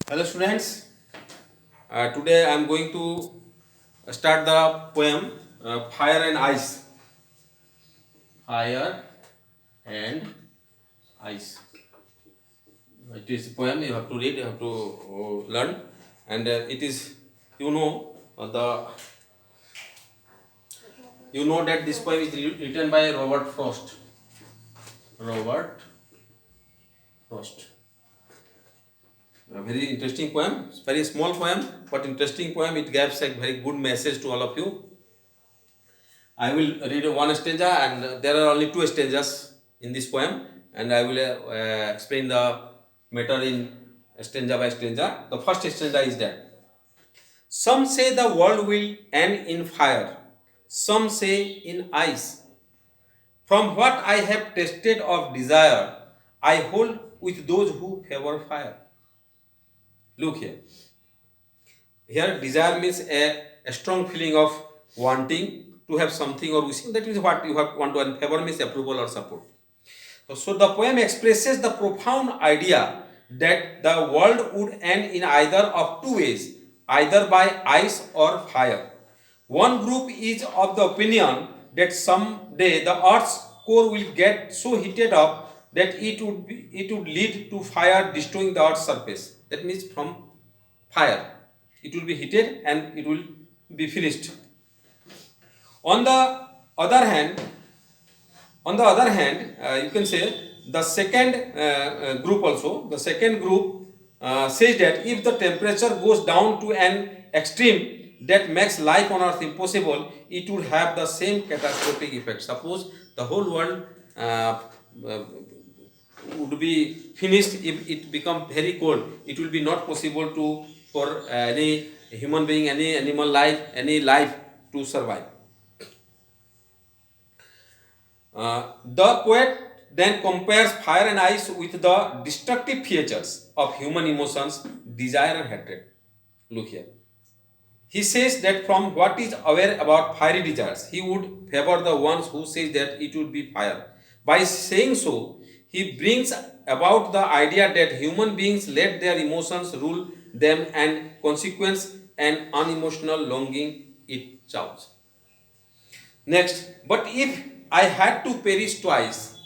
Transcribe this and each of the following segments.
Hello students, today I am going to start the poem Fire and Ice. Fire and Ice. It is a poem you have to read, you have to learn, and it is you know that this poem is written by Robert Frost. Robert Frost. A very interesting poem, very small poem, but interesting poem. It gives a very good message to all of you. I will read one stanza, and there are only two stanzas in this poem, and I will explain the matter in stanza by stanza. The first stanza is that some say the world will end in fire, some say in ice. From what I have tasted of desire, I hold with those who favor fire. Look here. Here, desire means a strong feeling of wanting to have something or wishing. That is what you have want to, and favor means approval or support. So the poem expresses the profound idea that the world would end in either of two ways, either by ice or fire. One group is of the opinion that someday the Earth's core will get so heated up that it would lead to fire destroying the Earth's surface. That means from fire. It will be heated and it will be finished. On the other hand, you can say the second group also. The second group says that if the temperature goes down to an extreme that makes life on Earth impossible, it would have the same catastrophic effect. Suppose the whole world would be finished if it become very cold. It will be not possible for any human being, any animal life, any life to survive. The poet then compares fire and ice with the destructive features of human emotions, desire and hatred. Look here. He says that from what is aware about fiery desires, he would favor the ones who says that it would be fire. By saying so, he brings about the idea that human beings let their emotions rule them, and consequence an unemotional longing it chows. Next, but if I had to perish twice,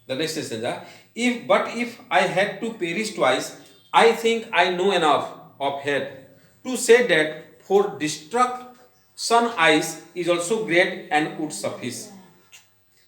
the next stanza, if I had to perish twice, I think I know enough of head to say that for destruction ice is also great and could suffice.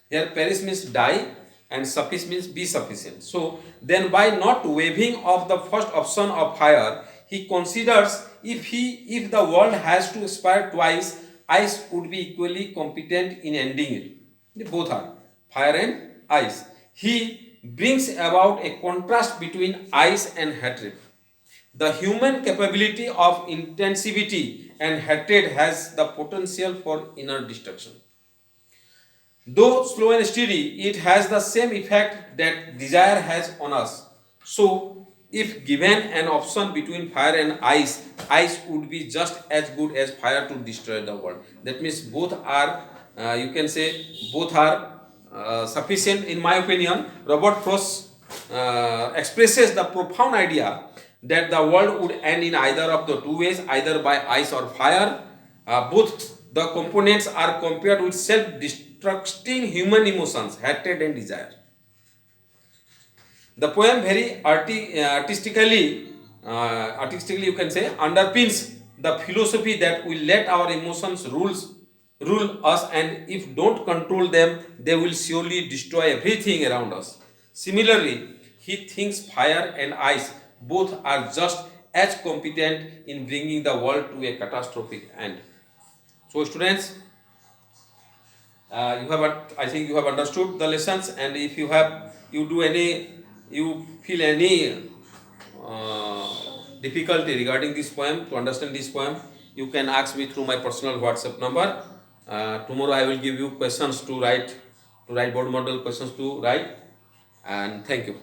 Here perish means die and suffice means be sufficient. So then by not waiving of the first option of fire, he considers if the world has to expire twice, ice would be equally competent in ending it. They both are fire and ice. He brings about a contrast between ice and hatred. The human capability of intensivity and hatred has the potential for inner destruction. Though slow and steady, it has the same effect that desire has on us. So, if given an option between fire and ice, ice would be just as good as fire to destroy the world. That means both are, you can say, both are sufficient. In my opinion, Robert Frost expresses the profound idea that the world would end in either of the two ways, either by ice or fire. Both the components are compared with self-destructing human emotions, hatred and desire. The poem very artistically you can say, underpins the philosophy that we let our emotions rule us, and if don't control them, they will surely destroy everything around us. Similarly, he thinks fire and ice both are just as competent in bringing the world to a catastrophic end. So students, I think you have understood the lessons, and if you feel any difficulty regarding this poem, to understand this poem, you can ask me through my personal WhatsApp number. Tomorrow I will give you questions to write board model questions to write, and thank you.